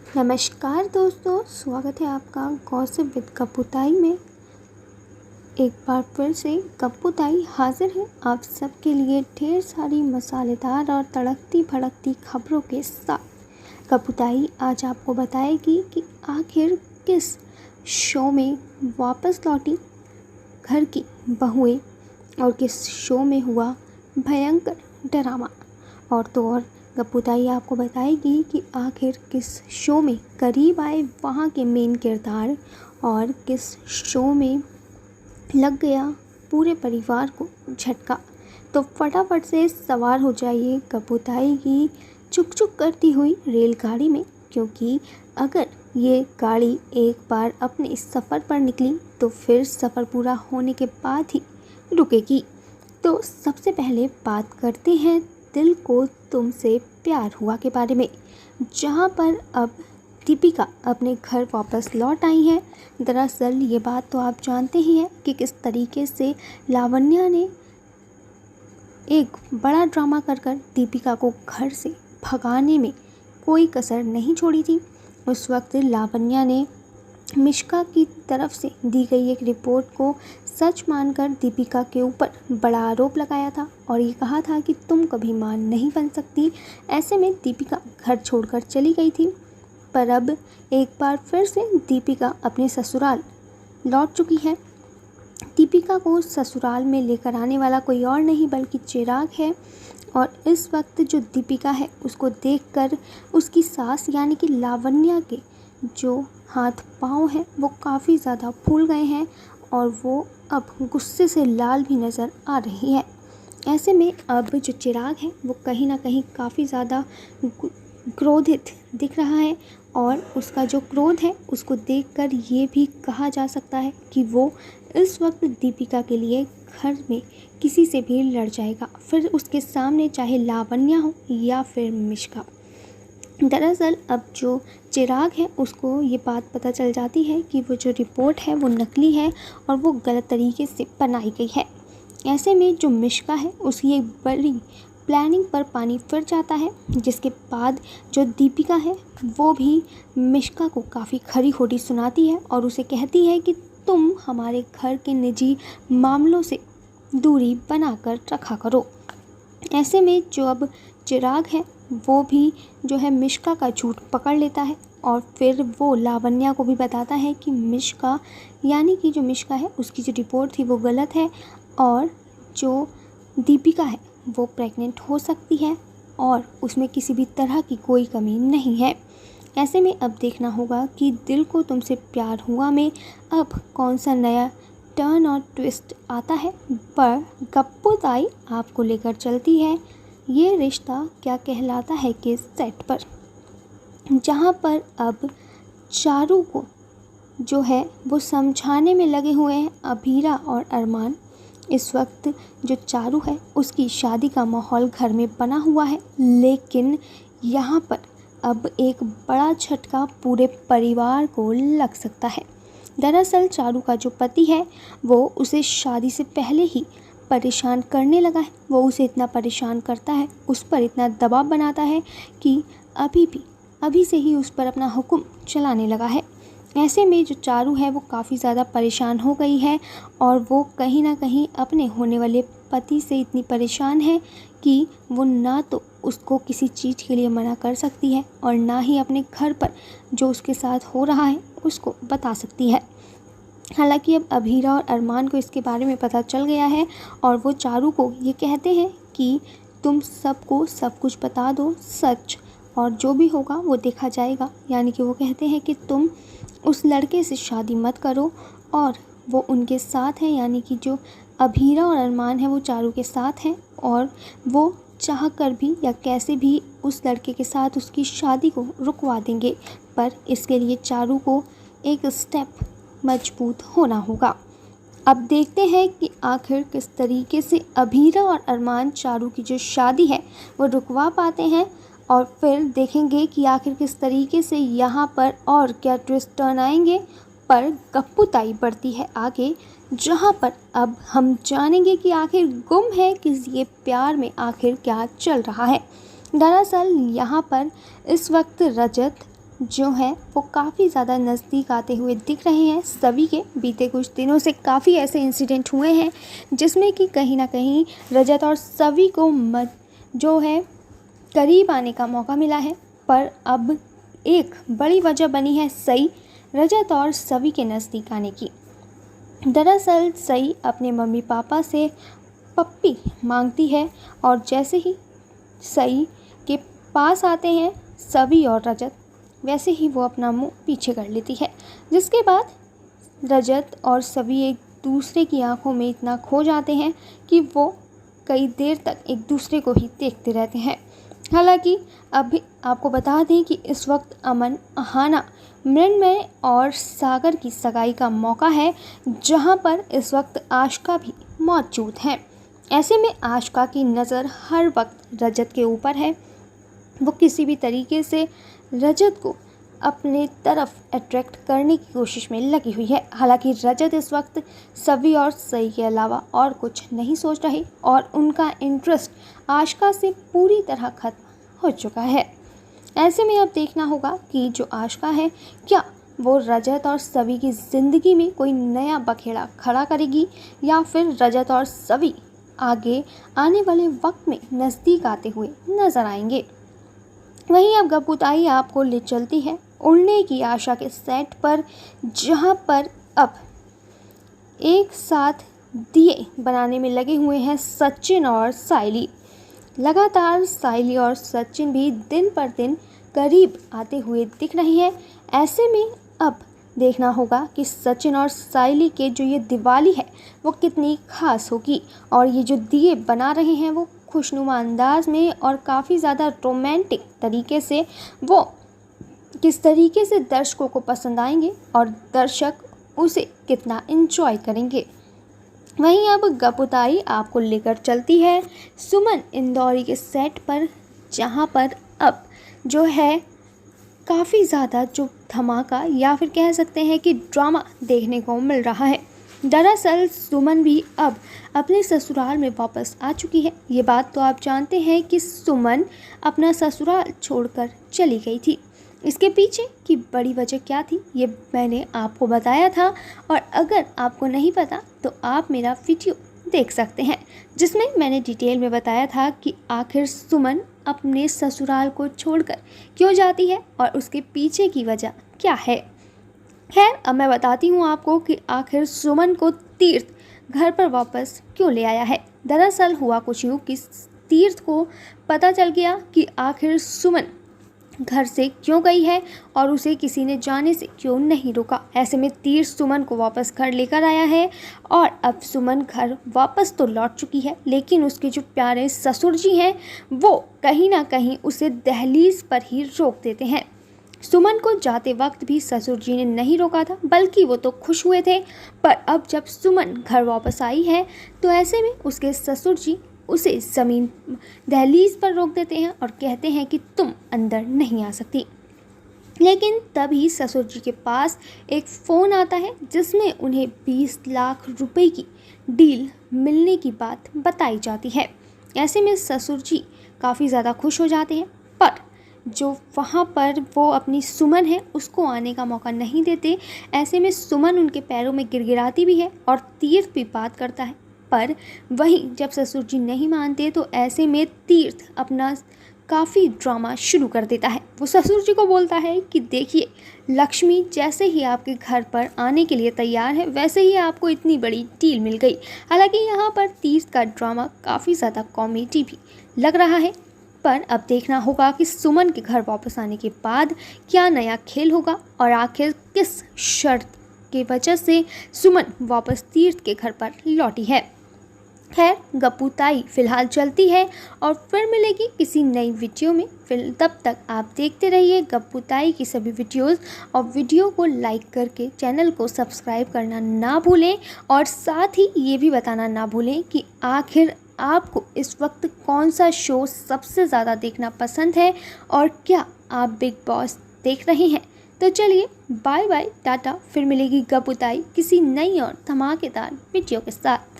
नमस्कार दोस्तों, स्वागत है आपका गॉसिप विद गप्पू ताई में। एक बार फिर से गप्पू ताई हाजिर है आप सबके लिए ढेर सारी मसालेदार और तड़कती भड़कती खबरों के साथ। गप्पू ताई आज आपको बताएगी कि आखिर किस शो में वापस लौटी घर की बहुएं और किस शो में हुआ भयंकर ड्रामा। और तो और गप्पू ताई आपको बताएगी कि आखिर किस शो में करीब आए वहाँ के मेन किरदार और किस शो में लग गया पूरे परिवार को झटका। तो फटाफट से सवार हो जाइए गप्पू ताई की चुक चुक करती हुई रेलगाड़ी में, क्योंकि अगर ये गाड़ी एक बार अपने इस सफ़र पर निकली तो फिर सफ़र पूरा होने के बाद ही रुकेगी। तो सबसे पहले बात करते हैं दिल को तुमसे प्यार हुआ के बारे में, जहाँ पर अब दीपिका अपने घर वापस लौट आई हैं। दरअसल ये बात तो आप जानते ही हैं कि किस तरीके से लावण्या ने एक बड़ा ड्रामा कर दीपिका को घर से भगाने में कोई कसर नहीं छोड़ी थी। उस वक्त लावण्या ने मिश्का की तरफ से दी गई एक रिपोर्ट को सच मानकर दीपिका के ऊपर बड़ा आरोप लगाया था और ये कहा था कि तुम कभी मां नहीं बन सकती। ऐसे में दीपिका घर छोड़कर चली गई थी, पर अब एक बार फिर से दीपिका अपने ससुराल लौट चुकी है। दीपिका को ससुराल में लेकर आने वाला कोई और नहीं बल्कि चिराग है। और इस वक्त जो दीपिका है उसको देखकर उसकी सास यानी कि लावण्या के जो हाथ पाँव हैं वो काफ़ी ज़्यादा फूल गए हैं और वो अब गुस्से से लाल भी नज़र आ रही है। ऐसे में अब जो चिराग है वो कहीं ना कहीं काफ़ी ज़्यादा क्रोधित दिख रहा है और उसका जो क्रोध है उसको देखकर ये भी कहा जा सकता है कि वो इस वक्त दीपिका के लिए घर में किसी से भी लड़ जाएगा, फिर उसके सामने चाहे लावण्या हो या फिर मिश्का। दरअसल अब जो चिराग है उसको ये बात पता चल जाती है कि वो जो रिपोर्ट है वो नकली है और वो गलत तरीके से बनाई गई है। ऐसे में जो मिश्का है उसकी एक बड़ी प्लानिंग पर पानी फिर जाता है, जिसके बाद जो दीपिका है वो भी मिश्का को काफ़ी खरी खोटी सुनाती है और उसे कहती है कि तुम हमारे घर के निजी मामलों से दूरी बनाकर रखा करो। ऐसे में जो अब चिराग है वो भी जो है मिश्का का झूठ पकड़ लेता है और फिर वो लावण्या को भी बताता है कि मिश्का यानी कि जो मिश्का है उसकी जो रिपोर्ट थी वो गलत है और जो दीपिका है वो प्रेग्नेंट हो सकती है और उसमें किसी भी तरह की कोई कमी नहीं है। ऐसे में अब देखना होगा कि दिल को तुमसे प्यार हुआ में अब कौन सा नया टर्न और ट्विस्ट आता है। पर गप्पू ताई आपको लेकर चलती है ये रिश्ता क्या कहलाता है के सेट पर, जहाँ पर अब चारू को जो है वो समझाने में लगे हुए हैं अभीरा और अरमान। इस वक्त जो चारू है उसकी शादी का माहौल घर में बना हुआ है, लेकिन यहाँ पर अब एक बड़ा झटका पूरे परिवार को लग सकता है। दरअसल चारू का जो पति है वो उसे शादी से पहले ही परेशान करने लगा है। वो उसे इतना परेशान करता है, उस पर इतना दबाव बनाता है कि अभी से ही उस पर अपना हुक्म चलाने लगा है। ऐसे में जो चारू है वो काफ़ी ज़्यादा परेशान हो गई है और वो कहीं ना कहीं अपने होने वाले पति से इतनी परेशान है कि वो ना तो उसको किसी चीज़ के लिए मना कर सकती है और ना ही अपने घर पर जो उसके साथ हो रहा है उसको बता सकती है। हालांकि अब अभीरा और अरमान को इसके बारे में पता चल गया है और वो चारू को ये कहते हैं कि तुम सबको सब कुछ बता दो सच, और जो भी होगा वो देखा जाएगा। यानी कि वो कहते हैं कि तुम उस लड़के से शादी मत करो और वो उनके साथ है, यानी कि जो अभीरा और अरमान है वो चारू के साथ हैं और वो चाह कर भी या कैसे भी उस लड़के के साथ उसकी शादी को रुकवा देंगे। पर इसके लिए चारू को एक स्टेप मजबूत होना होगा। अब देखते हैं कि आखिर किस तरीके से अभीरा और अरमान चारू की जो शादी है वो रुकवा पाते हैं और फिर देखेंगे कि आखिर किस तरीके से यहाँ पर और क्या ट्विस्ट टर्न आएंगे। पर गप्पू ताई बढ़ती है आगे, जहाँ पर अब हम जानेंगे कि आखिर गुम है किस ये प्यार में आखिर क्या चल रहा है। दरअसल यहाँ पर इस वक्त रजत जो हैं वो काफ़ी ज़्यादा नज़दीक आते हुए दिख रहे हैं सभी के। बीते कुछ दिनों से काफ़ी ऐसे इंसिडेंट हुए हैं जिसमें कि कहीं ना कहीं रजत और सभी को जो है करीब आने का मौका मिला है, पर अब एक बड़ी वजह बनी है सई रजत और सभी के नज़दीक आने की। दरअसल सई अपने मम्मी पापा से पप्पी मांगती है और जैसे ही सई के पास आते हैं सभी और रजत, वैसे ही वो अपना मुंह पीछे कर लेती है, जिसके बाद रजत और सभी एक दूसरे की आंखों में इतना खो जाते हैं कि वो कई देर तक एक दूसरे को ही देखते रहते हैं। हालांकि अभी आपको बता दें कि इस वक्त अमन, अहाना, मृण्मय और सागर की सगाई का मौका है, जहां पर इस वक्त आशिका भी मौजूद है। ऐसे में आशिका की नज़र हर वक्त रजत के ऊपर है। वो किसी भी तरीके से रजत को अपने तरफ अट्रैक्ट करने की कोशिश में लगी हुई है। हालांकि रजत इस वक्त सभी और सई के अलावा और कुछ नहीं सोच रही और उनका इंटरेस्ट आशिका से पूरी तरह खत्म हो चुका है। ऐसे में अब देखना होगा कि जो आशिका है क्या वो रजत और सभी की ज़िंदगी में कोई नया बखेड़ा खड़ा करेगी या फिर रजत और सभी आगे आने वाले वक्त में नज़दीक आते हुए नज़र आएंगे। वहीं अब गप्पुताई आपको ले चलती है उड़ने की आशा के सेट पर, जहां पर अब एक साथ दिए बनाने में लगे हुए हैं सचिन और साइली। लगातार साइली और सचिन भी दिन पर दिन करीब आते हुए दिख रहे हैं। ऐसे में अब देखना होगा कि सचिन और साइली के जो ये दिवाली है वो कितनी खास होगी और ये जो दिए बना रहे हैं वो खुशनुमा अंदाज में और काफ़ी ज़्यादा रोमांटिक तरीके से वो किस तरीके से दर्शकों को पसंद आएंगे और दर्शक उसे कितना एंजॉय करेंगे। वहीं अब गप्पुताई आपको लेकर चलती है सुमन इंदौरी के सेट पर, जहां पर अब जो है काफ़ी ज़्यादा जो धमाका या फिर कह सकते हैं कि ड्रामा देखने को मिल रहा है। दरअसल सुमन भी अब अपने ससुराल में वापस आ चुकी है। ये बात तो आप जानते हैं कि सुमन अपना ससुराल छोड़कर चली गई थी। इसके पीछे की बड़ी वजह क्या थी ये मैंने आपको बताया था, और अगर आपको नहीं पता तो आप मेरा वीडियो देख सकते हैं जिसमें मैंने डिटेल में बताया था कि आखिर सुमन अपने ससुराल को छोड़कर क्यों जाती है और उसके पीछे की वजह क्या है। खैर अब मैं बताती हूँ आपको कि आखिर सुमन को तीर्थ घर पर वापस क्यों ले आया है। दरअसल हुआ कुछ यूँ कि तीर्थ को पता चल गया कि आखिर सुमन घर से क्यों गई है और उसे किसी ने जाने से क्यों नहीं रोका। ऐसे में तीर्थ सुमन को वापस घर लेकर आया है और अब सुमन घर वापस तो लौट चुकी है, लेकिन उसके जो प्यारे ससुर जी हैं वो कहीं ना कहीं उसे दहलीज पर ही रोक देते हैं। सुमन को जाते वक्त भी ससुर जी ने नहीं रोका था, बल्कि वो तो खुश हुए थे, पर अब जब सुमन घर वापस आई है तो ऐसे में उसके ससुर जी उसे ज़मीन दहलीज पर रोक देते हैं और कहते हैं कि तुम अंदर नहीं आ सकती। लेकिन तभी ससुर जी के पास एक फ़ोन आता है जिसमें उन्हें 20 लाख रुपए की डील मिलने की बात बताई जाती है। ऐसे में ससुर जी काफ़ी ज़्यादा खुश हो जाते हैं, पर जो वहाँ पर वो अपनी सुमन है उसको आने का मौका नहीं देते। ऐसे में सुमन उनके पैरों में गिड़गिड़ाती भी है और तीर्थ भी बात करता है, पर वहीं जब ससुर जी नहीं मानते तो ऐसे में तीर्थ अपना काफ़ी ड्रामा शुरू कर देता है। वो ससुर जी को बोलता है कि देखिए लक्ष्मी जैसे ही आपके घर पर आने के लिए तैयार है वैसे ही आपको इतनी बड़ी डील मिल गई। हालांकि यहाँ पर तीर्थ का ड्रामा काफ़ी ज़्यादा कॉमेडी भी लग रहा है, पर अब देखना होगा कि सुमन के घर वापस आने के बाद क्या नया खेल होगा और आखिर किस शर्त की वजह से सुमन वापस तीर्थ के घर पर लौटी है। खैर गप्पुताई फ़िलहाल चलती है और फिर मिलेगी किसी नई वीडियो में। फिर तब तक आप देखते रहिए गप्पुताई की सभी वीडियोस और वीडियो को लाइक करके चैनल को सब्सक्राइब करना ना भूलें, और साथ ही ये भी बताना ना भूलें कि आखिर आपको इस वक्त कौन सा शो सबसे ज़्यादा देखना पसंद है और क्या आप बिग बॉस देख रहे हैं। तो चलिए बाय बाय टाटा, फिर मिलेगी गप्पुताई किसी नई और धमाकेदार वीडियो के साथ।